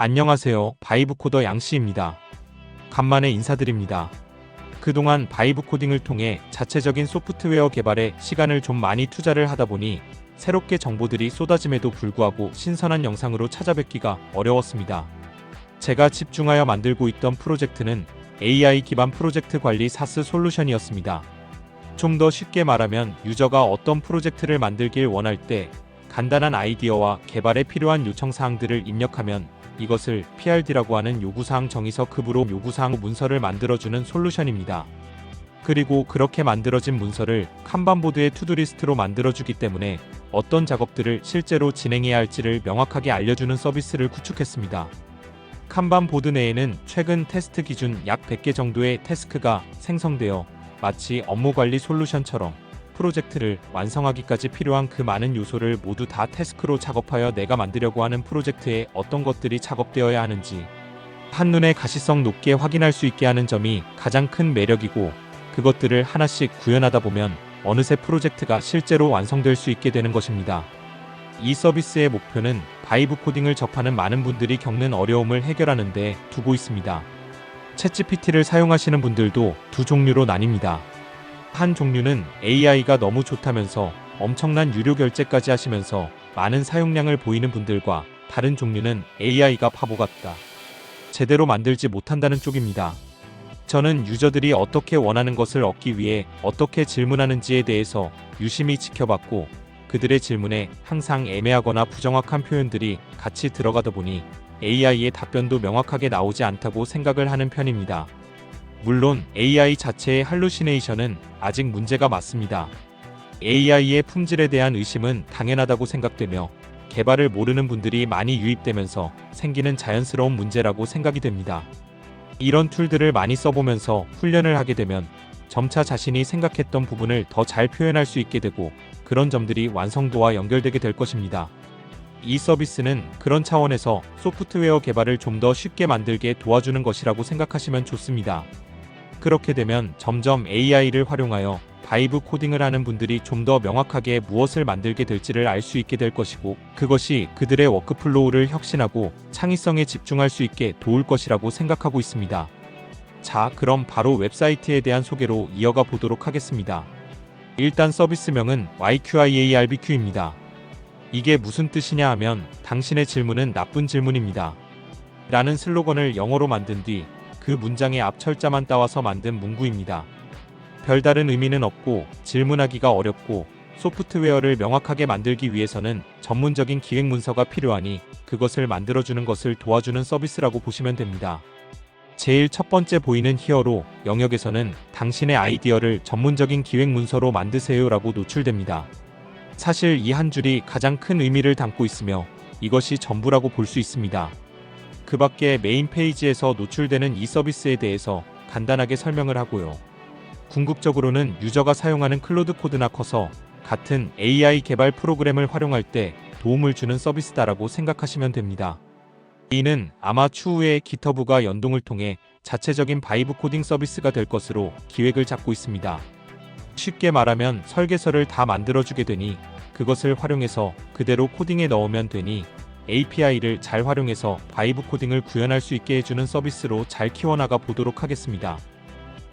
안녕하세요. 바이브코더 양씨입니다. 간만에 인사드립니다. 그동안 바이브 코딩을 통해 자체적인 소프트웨어 개발에 시간을 좀 많이 투자를 하다 보니 새롭게 정보들이 쏟아짐에도 불구하고 신선한 영상으로 찾아뵙기가 어려웠습니다. 제가 집중하여 만들고 있던 프로젝트는 AI 기반 프로젝트 관리 사스 솔루션이었습니다. 좀 더 쉽게 말하면 유저가 어떤 프로젝트를 만들길 원할 때 간단한 아이디어와 개발에 필요한 요청사항들을 입력하면 이것을 PRD라고 하는 요구사항 정의서 급으로 요구사항 문서를 만들어주는 솔루션입니다. 그리고 그렇게 만들어진 문서를 칸반보드의 투두리스트로 만들어주기 때문에 어떤 작업들을 실제로 진행해야 할지를 명확하게 알려주는 서비스를 구축했습니다. 칸반보드 내에는 최근 테스트 기준 약 100개 정도의 태스크가 생성되어 마치 업무관리 솔루션처럼 프로젝트를 완성하기까지 필요한 그 많은 요소를 모두 다 태스크로 작업하여 내가 만들려고 하는 프로젝트에 어떤 것들이 작업되어야 하는지 한눈에 가시성 높게 확인할 수 있게 하는 점이 가장 큰 매력이고, 그것들을 하나씩 구현하다 보면 어느새 프로젝트가 실제로 완성될 수 있게 되는 것입니다. 이 서비스의 목표는 바이브 코딩을 접하는 많은 분들이 겪는 어려움을 해결하는 데 두고 있습니다. 챗GPT를 사용하시는 분들도 두 종류로 나뉩니다. 한 종류는 AI가 너무 좋다면서 엄청난 유료 결제까지 하시면서 많은 사용량을 보이는 분들과, 다른 종류는 AI가 바보 같다, 제대로 만들지 못한다는 쪽입니다. 저는 유저들이 어떻게 원하는 것을 얻기 위해 어떻게 질문하는지에 대해서 유심히 지켜봤고, 그들의 질문에 항상 애매하거나 부정확한 표현들이 같이 들어가다 보니 AI의 답변도 명확하게 나오지 않다고 생각을 하는 편입니다. 물론 AI 자체의 할루시네이션은 아직 문제가 많습니다. AI의 품질에 대한 의심은 당연하다고 생각되며 개발을 모르는 분들이 많이 유입되면서 생기는 자연스러운 문제라고 생각이 됩니다. 이런 툴들을 많이 써보면서 훈련을 하게 되면 점차 자신이 생각했던 부분을 더 잘 표현할 수 있게 되고, 그런 점들이 완성도와 연결되게 될 것입니다. 이 서비스는 그런 차원에서 소프트웨어 개발을 좀 더 쉽게 만들게 도와주는 것이라고 생각하시면 좋습니다. 그렇게 되면 점점 AI를 활용하여 바이브 코딩을 하는 분들이 좀 더 명확하게 무엇을 만들게 될지를 알 수 있게 될 것이고, 그것이 그들의 워크플로우를 혁신하고 창의성에 집중할 수 있게 도울 것이라고 생각하고 있습니다. 자, 그럼 바로 웹사이트에 대한 소개로 이어가 보도록 하겠습니다. 일단 서비스명은 YQIARBQ입니다. 이게 무슨 뜻이냐 하면 당신의 질문은 나쁜 질문입니다 라는 슬로건을 영어로 만든 뒤 그 문장의 앞 철자만 따와서 만든 문구입니다. 별다른 의미는 없고 질문하기가 어렵고, 소프트웨어를 명확하게 만들기 위해서는 전문적인 기획 문서가 필요하니 그것을 만들어주는 것을 도와주는 서비스라고 보시면 됩니다. 제일 첫 번째 보이는 히어로 영역에서는 당신의 아이디어를 전문적인 기획 문서로 만드세요라고 노출됩니다. 사실 이 한 줄이 가장 큰 의미를 담고 있으며 이것이 전부라고 볼 수 있습니다. 그 밖에 메인 페이지에서 노출되는 이 서비스에 대해서 간단하게 설명을 하고요. 궁극적으로는 유저가 사용하는 클로드 코드나 커서 같은 AI 개발 프로그램을 활용할 때 도움을 주는 서비스다라고 생각하시면 됩니다. 이는 아마 추후에 GitHub과 연동을 통해 자체적인 바이브 코딩 서비스가 될 것으로 기획을 잡고 있습니다. 쉽게 말하면 설계서를 다 만들어주게 되니 그것을 활용해서 그대로 코딩에 넣으면 되니 API를 잘 활용해서 바이브 코딩을 구현할 수 있게 해주는 서비스로 잘 키워나가 보도록 하겠습니다.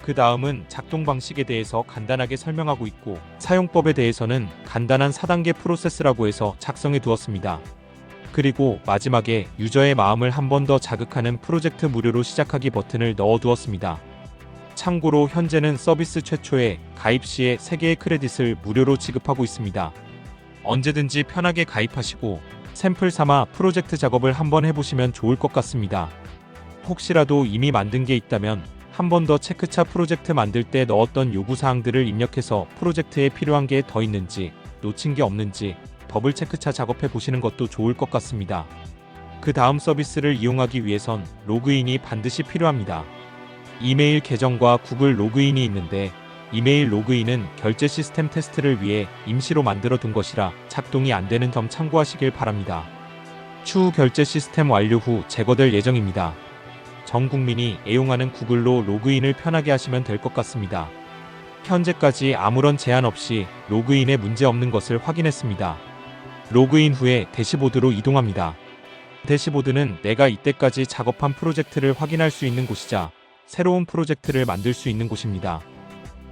그 다음은 작동 방식에 대해서 간단하게 설명하고 있고, 사용법에 대해서는 간단한 4단계 프로세스라고 해서 작성해 두었습니다. 그리고 마지막에 유저의 마음을 한 번 더 자극하는 프로젝트 무료로 시작하기 버튼을 넣어 두었습니다. 참고로 현재는 서비스 최초에 가입 시에 3개의 크레딧을 무료로 지급하고 있습니다. 언제든지 편하게 가입하시고 샘플 삼아 프로젝트 작업을 한번 해보시면 좋을 것 같습니다. 혹시라도 이미 만든 게 있다면 한 번 더 체크차 프로젝트 만들 때 넣었던 요구사항들을 입력해서 프로젝트에 필요한 게 더 있는지, 놓친 게 없는지 더블 체크차 작업해 보시는 것도 좋을 것 같습니다. 그 다음 서비스를 이용하기 위해선 로그인이 반드시 필요합니다. 이메일 계정과 구글 로그인이 있는데, 이메일 로그인은 결제 시스템 테스트를 위해 임시로 만들어 둔 것이라 작동이 안 되는 점 참고하시길 바랍니다. 추후 결제 시스템 완료 후 제거될 예정입니다. 전 국민이 애용하는 구글로 로그인을 편하게 하시면 될 것 같습니다. 현재까지 아무런 제한 없이 로그인에 문제 없는 것을 확인했습니다. 로그인 후에 대시보드로 이동합니다. 대시보드는 내가 이때까지 작업한 프로젝트를 확인할 수 있는 곳이자 새로운 프로젝트를 만들 수 있는 곳입니다.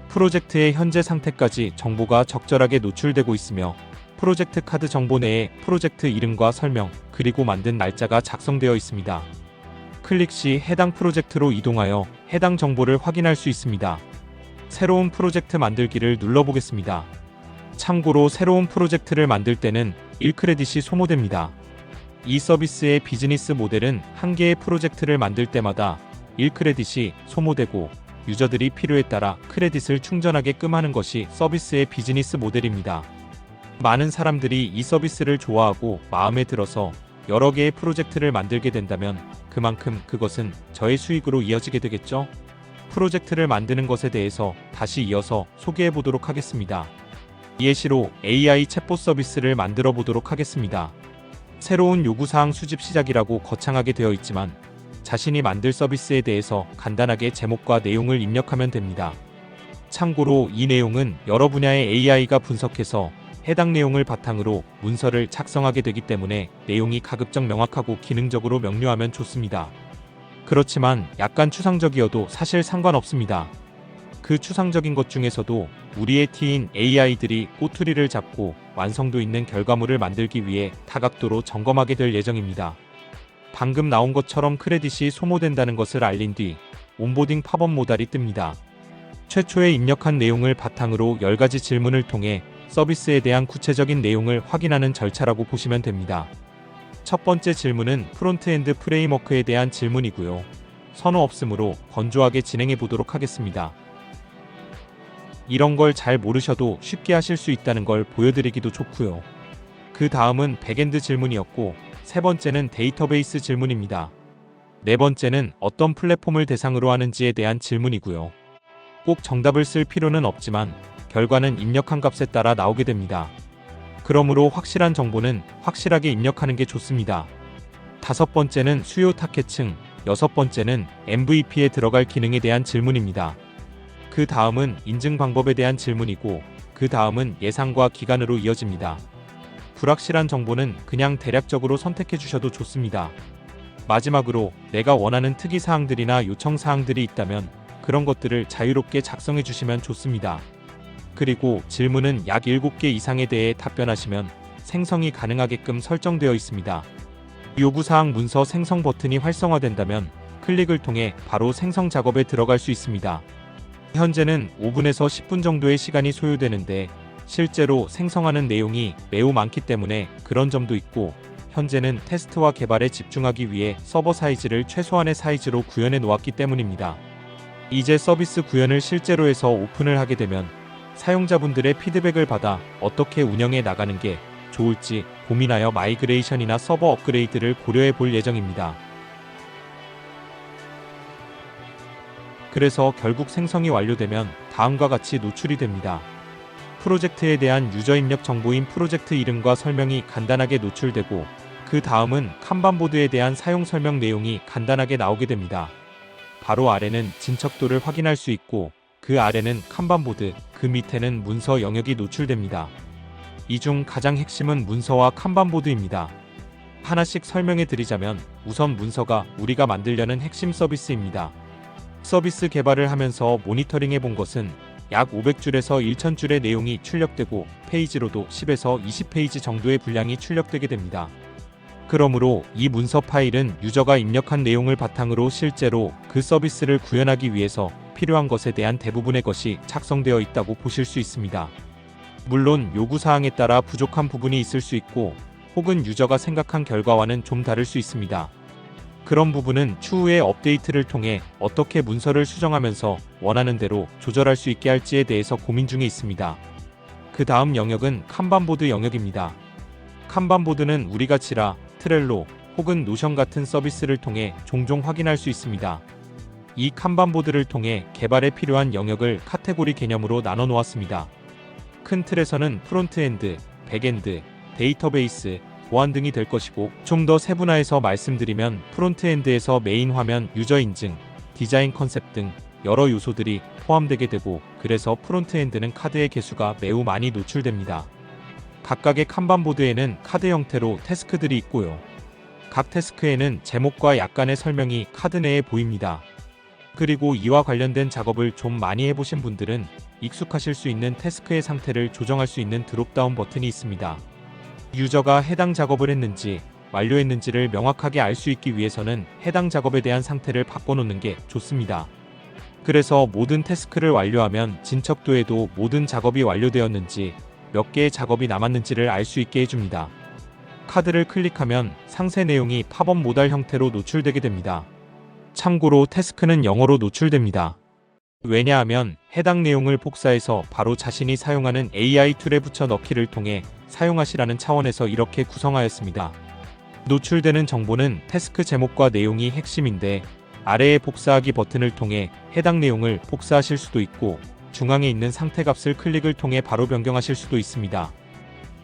프로젝트의 현재 상태까지 정보가 적절하게 노출되고 있으며 프로젝트 카드 정보 내에 프로젝트 이름과 설명, 그리고 만든 날짜가 작성되어 있습니다. 클릭 시 해당 프로젝트로 이동하여 해당 정보를 확인할 수 있습니다. 새로운 프로젝트 만들기를 눌러보겠습니다. 참고로 새로운 프로젝트를 만들 때는 1크레딧이 소모됩니다. 이 서비스의 비즈니스 모델은 한 개의 프로젝트를 만들 때마다 1크레딧이 소모되고 유저들이 필요에 따라 크레딧을 충전하게끔 하는 것이 서비스의 비즈니스 모델입니다. 많은 사람들이 이 서비스를 좋아하고 마음에 들어서 여러 개의 프로젝트를 만들게 된다면 그만큼 그것은 저의 수익으로 이어지게 되겠죠? 프로젝트를 만드는 것에 대해서 다시 이어서 소개해 보도록 하겠습니다. 예시로 AI 챗봇 서비스를 만들어 보도록 하겠습니다. 새로운 요구사항 수집 시작이라고 거창하게 되어 있지만 자신이 만들 서비스에 대해서 간단하게 제목과 내용을 입력하면 됩니다. 참고로 이 내용은 여러 분야의 AI가 분석해서 해당 내용을 바탕으로 문서를 작성하게 되기 때문에 내용이 가급적 명확하고 기능적으로 명료하면 좋습니다. 그렇지만 약간 추상적이어도 사실 상관없습니다. 그 추상적인 것 중에서도 우리의 T인 AI들이 꼬투리를 잡고 완성도 있는 결과물을 만들기 위해 다각도로 점검하게 될 예정입니다. 방금 나온 것처럼 크레딧이 소모된다는 것을 알린 뒤 온보딩 팝업 모달이 뜹니다. 최초에 입력한 내용을 바탕으로 10가지 질문을 통해 서비스에 대한 구체적인 내용을 확인하는 절차라고 보시면 됩니다. 첫 번째 질문은 프론트엔드 프레임워크에 대한 질문이고요. 선호 없으므로 건조하게 진행해 보도록 하겠습니다. 이런 걸 잘 모르셔도 쉽게 하실 수 있다는 걸 보여드리기도 좋고요. 그 다음은 백엔드 질문이었고, 세 번째는 데이터베이스 질문입니다. 네 번째는 어떤 플랫폼을 대상으로 하는지에 대한 질문이고요. 꼭 정답을 쓸 필요는 없지만 결과는 입력한 값에 따라 나오게 됩니다. 그러므로 확실한 정보는 확실하게 입력하는 게 좋습니다. 다섯 번째는 수요 타겟층, 여섯 번째는 MVP에 들어갈 기능에 대한 질문입니다. 그 다음은 인증 방법에 대한 질문이고, 그 다음은 예상과 기간으로 이어집니다. 불확실한 정보는 그냥 대략적으로 선택해 주셔도 좋습니다. 마지막으로 내가 원하는 특이사항들이나 요청사항들이 있다면 그런 것들을 자유롭게 작성해 주시면 좋습니다. 그리고 질문은 약 7개 이상에 대해 답변하시면 생성이 가능하게끔 설정되어 있습니다. 요구사항 문서 생성 버튼이 활성화된다면 클릭을 통해 바로 생성 작업에 들어갈 수 있습니다. 현재는 5분에서 10분 정도의 시간이 소요되는데 실제로 생성하는 내용이 매우 많기 때문에 그런 점도 있고, 현재는 테스트와 개발에 집중하기 위해 서버 사이즈를 최소한의 사이즈로 구현해 놓았기 때문입니다. 이제 서비스 구현을 실제로 해서 오픈을 하게 되면 사용자분들의 피드백을 받아 어떻게 운영해 나가는 게 좋을지 고민하여 마이그레이션이나 서버 업그레이드를 고려해 볼 예정입니다. 그래서 결국 생성이 완료되면 다음과 같이 노출이 됩니다. 프로젝트에 대한 유저 입력 정보인 프로젝트 이름과 설명이 간단하게 노출되고, 그 다음은 칸반보드에 대한 사용 설명 내용이 간단하게 나오게 됩니다. 바로 아래는 진척도를 확인할 수 있고, 그 아래는 칸반보드, 그 밑에는 문서 영역이 노출됩니다. 이 중 가장 핵심은 문서와 칸반보드입니다. 하나씩 설명해 드리자면 우선 문서가 우리가 만들려는 핵심 서비스입니다. 서비스 개발을 하면서 모니터링해 본 것은 약 500줄에서 1000줄의 내용이 출력되고 페이지로도 10에서 20페이지 정도의 분량이 출력되게 됩니다. 그러므로 이 문서 파일은 유저가 입력한 내용을 바탕으로 실제로 그 서비스를 구현하기 위해서 필요한 것에 대한 대부분의 것이 작성되어 있다고 보실 수 있습니다. 물론 요구사항에 따라 부족한 부분이 있을 수 있고, 혹은 유저가 생각한 결과와는 좀 다를 수 있습니다. 그런 부분은 추후에 업데이트를 통해 어떻게 문서를 수정하면서 원하는 대로 조절할 수 있게 할지에 대해서 고민 중에 있습니다. 그 다음 영역은 칸반보드 영역입니다. 칸반보드는 우리가 지라, 트렐로 혹은 노션 같은 서비스를 통해 종종 확인할 수 있습니다. 이 칸반보드를 통해 개발에 필요한 영역을 카테고리 개념으로 나눠 놓았습니다. 큰 틀에서는 프론트엔드, 백엔드, 데이터베이스, 보안 등이 될 것이고, 좀 더 세분화해서 말씀드리면 프론트엔드에서 메인 화면, 유저 인증, 디자인 컨셉 등 여러 요소들이 포함되게 되고, 그래서 프론트엔드는 카드의 개수가 매우 많이 노출됩니다. 각각의 칸반보드에는 카드 형태로 태스크들이 있고요. 각 태스크에는 제목과 약간의 설명이 카드 내에 보입니다. 그리고 이와 관련된 작업을 좀 많이 해보신 분들은 익숙하실 수 있는 태스크의 상태를 조정할 수 있는 드롭다운 버튼이 있습니다. 유저가 해당 작업을 했는지 완료했는지를 명확하게 알 수 있기 위해서는 해당 작업에 대한 상태를 바꿔놓는 게 좋습니다. 그래서 모든 태스크를 완료하면 진척도에도 모든 작업이 완료되었는지 몇 개의 작업이 남았는지를 알 수 있게 해줍니다. 카드를 클릭하면 상세 내용이 팝업 모달 형태로 노출되게 됩니다. 참고로 태스크는 영어로 노출됩니다. 왜냐하면 해당 내용을 복사해서 바로 자신이 사용하는 AI 툴에 붙여 넣기를 통해 사용하시라는 차원에서 이렇게 구성하였습니다. 노출되는 정보는 태스크 제목과 내용이 핵심인데 아래의 복사하기 버튼을 통해 해당 내용을 복사하실 수도 있고 중앙에 있는 상태 값을 클릭을 통해 바로 변경하실 수도 있습니다.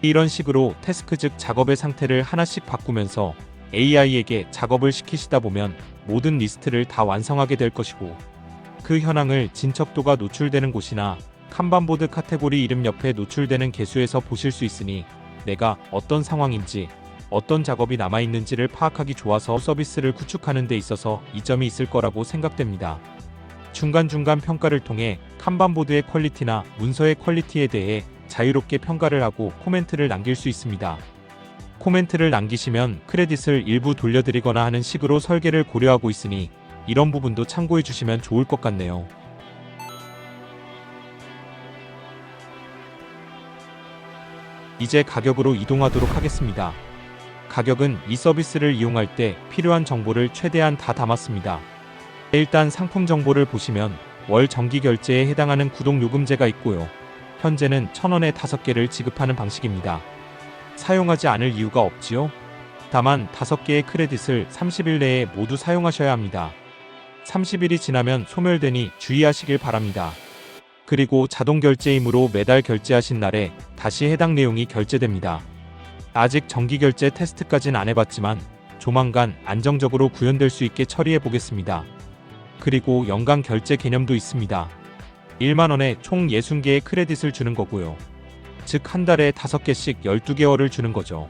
이런 식으로 태스크 즉 작업의 상태를 하나씩 바꾸면서 AI에게 작업을 시키시다 보면 모든 리스트를 다 완성하게 될 것이고 그 현황을 진척도가 노출되는 곳이나 칸반보드 카테고리 이름 옆에 노출되는 개수에서 보실 수 있으니 내가 어떤 상황인지 어떤 작업이 남아있는지를 파악하기 좋아서 서비스를 구축하는 데 있어서 이점이 있을 거라고 생각됩니다. 중간중간 평가를 통해 칸반보드의 퀄리티나 문서의 퀄리티에 대해 자유롭게 평가를 하고 코멘트를 남길 수 있습니다. 코멘트를 남기시면 크레딧을 일부 돌려드리거나 하는 식으로 설계를 고려하고 있으니 이런 부분도 참고해 주시면 좋을 것 같네요. 이제 가격으로 이동하도록 하겠습니다. 가격은 이 서비스를 이용할 때 필요한 정보를 최대한 다 담았습니다. 일단 상품 정보를 보시면 월 정기 결제에 해당하는 구독요금제가 있고요. 현재는 1,000원에 5개를 지급하는 방식입니다. 사용하지 않을 이유가 없지요? 다만 5개의 크레딧을 30일 내에 모두 사용하셔야 합니다. 30일이 지나면 소멸되니 주의하시길 바랍니다. 그리고 자동 결제이므로 매달 결제하신 날에 다시 해당 내용이 결제됩니다. 아직 정기 결제 테스트까진 안 해봤지만 조만간 안정적으로 구현될 수 있게 처리해 보겠습니다. 그리고 연간 결제 개념도 있습니다. 1만원에 총 60개의 크레딧을 주는 거고요. 즉 한 달에 5개씩 12개월을 주는 거죠.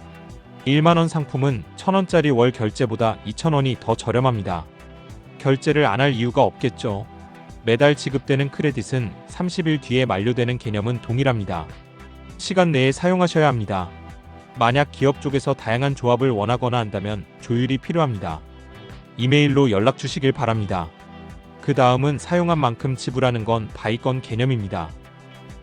1만원 상품은 1,000원짜리 월 결제보다 2,000원이 더 저렴합니다. 결제를 안 할 이유가 없겠죠. 매달 지급되는 크레딧은 30일 뒤에 만료되는 개념은 동일합니다. 시간 내에 사용하셔야 합니다. 만약 기업 쪽에서 다양한 조합을 원하거나 한다면 조율이 필요합니다. 이메일로 연락 주시길 바랍니다. 그 다음은 사용한 만큼 지불하는 건 바이건 개념입니다.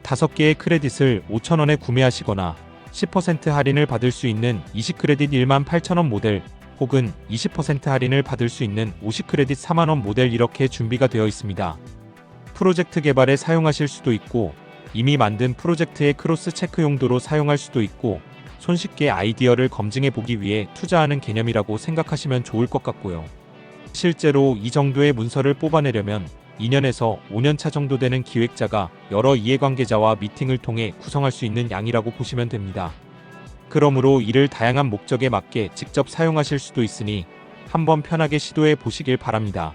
5개의 크레딧을 5,000원에 구매하시거나 10% 할인을 받을 수 있는 20크레딧 18,000원 모델 혹은 20% 할인을 받을 수 있는 50크레딧 4만원 모델 이렇게 준비가 되어 있습니다. 프로젝트 개발에 사용하실 수도 있고 이미 만든 프로젝트의 크로스 체크 용도로 사용할 수도 있고 손쉽게 아이디어를 검증해 보기 위해 투자하는 개념이라고 생각하시면 좋을 것 같고요. 실제로 이 정도의 문서를 뽑아내려면 2년에서 5년차 정도 되는 기획자가 여러 이해관계자와 미팅을 통해 구성할 수 있는 양이라고 보시면 됩니다. 그러므로 이를 다양한 목적에 맞게 직접 사용하실 수도 있으니 한번 편하게 시도해 보시길 바랍니다.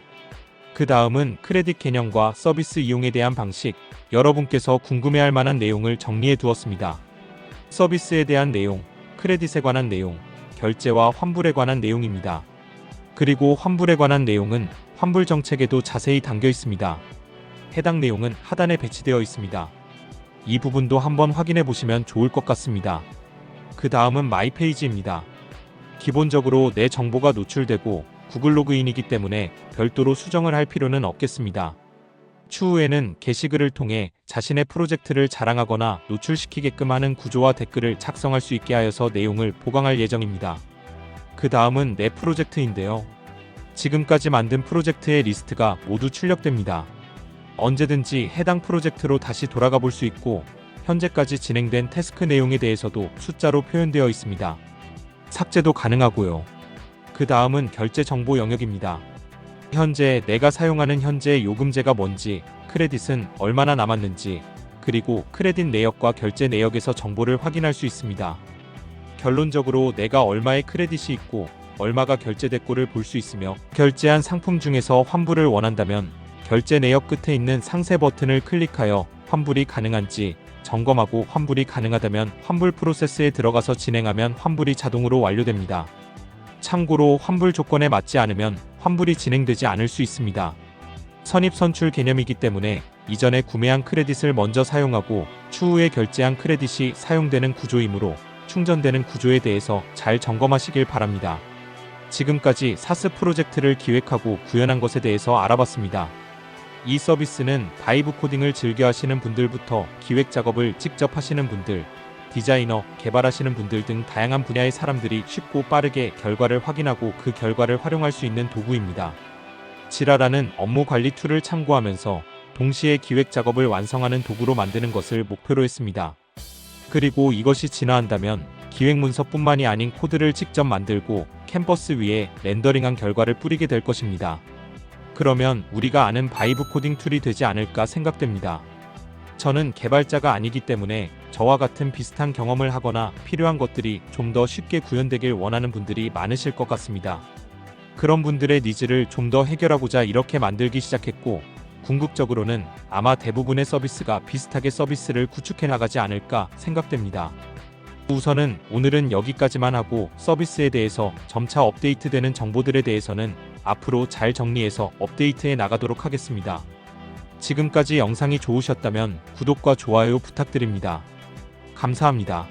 그 다음은 크레딧 개념과 서비스 이용에 대한 방식, 여러분께서 궁금해할 만한 내용을 정리해 두었습니다. 서비스에 대한 내용, 크레딧에 관한 내용, 결제와 환불에 관한 내용입니다. 그리고 환불에 관한 내용은 환불 정책에도 자세히 담겨 있습니다. 해당 내용은 하단에 배치되어 있습니다. 이 부분도 한번 확인해 보시면 좋을 것 같습니다. 그 다음은 마이 페이지입니다. 기본적으로 내 정보가 노출되고 구글 로그인이기 때문에 별도로 수정을 할 필요는 없겠습니다. 추후에는 게시글을 통해 자신의 프로젝트를 자랑하거나 노출시키게끔 하는 구조와 댓글을 작성할 수 있게 하여서 내용을 보강할 예정입니다. 그 다음은 내 프로젝트인데요. 지금까지 만든 프로젝트의 리스트가 모두 출력됩니다. 언제든지 해당 프로젝트로 다시 돌아가 볼 수 있고 현재까지 진행된 태스크 내용에 대해서도 숫자로 표현되어 있습니다. 삭제도 가능하고요. 그 다음은 결제 정보 영역입니다. 현재 내가 사용하는 현재 요금제가 뭔지, 크레딧은 얼마나 남았는지, 그리고 크레딧 내역과 결제 내역에서 정보를 확인할 수 있습니다. 결론적으로 내가 얼마의 크레딧이 있고 얼마가 결제됐고를 볼 수 있으며 결제한 상품 중에서 환불을 원한다면 결제 내역 끝에 있는 상세 버튼을 클릭하여 환불이 가능한지 점검하고 환불이 가능하다면 환불 프로세스에 들어가서 진행하면 환불이 자동으로 완료됩니다. 참고로 환불 조건에 맞지 않으면 환불이 진행되지 않을 수 있습니다. 선입선출 개념이기 때문에 이전에 구매한 크레딧을 먼저 사용하고 추후에 결제한 크레딧이 사용되는 구조이므로 충전되는 구조에 대해서 잘 점검하시길 바랍니다. 지금까지 사스 프로젝트를 기획하고 구현한 것에 대해서 알아봤습니다. 이 서비스는 바이브 코딩을 즐겨 하시는 분들부터 기획 작업을 직접 하시는 분들, 디자이너, 개발하시는 분들 등 다양한 분야의 사람들이 쉽고 빠르게 결과를 확인하고 그 결과를 활용할 수 있는 도구입니다. 지라라는 업무 관리 툴을 참고하면서 동시에 기획 작업을 완성하는 도구로 만드는 것을 목표로 했습니다. 그리고 이것이 진화한다면 기획 문서뿐만이 아닌 코드를 직접 만들고 캔버스 위에 렌더링한 결과를 뿌리게 될 것입니다. 그러면 우리가 아는 바이브 코딩 툴이 되지 않을까 생각됩니다. 저는 개발자가 아니기 때문에 저와 같은 비슷한 경험을 하거나 필요한 것들이 좀 더 쉽게 구현되길 원하는 분들이 많으실 것 같습니다. 그런 분들의 니즈를 좀 더 해결하고자 이렇게 만들기 시작했고, 궁극적으로는 아마 대부분의 서비스가 비슷하게 서비스를 구축해 나가지 않을까 생각됩니다. 우선은 오늘은 여기까지만 하고 서비스에 대해서 점차 업데이트되는 정보들에 대해서는 앞으로 잘 정리해서 업데이트해 나가도록 하겠습니다. 지금까지 영상이 좋으셨다면 구독과 좋아요 부탁드립니다. 감사합니다.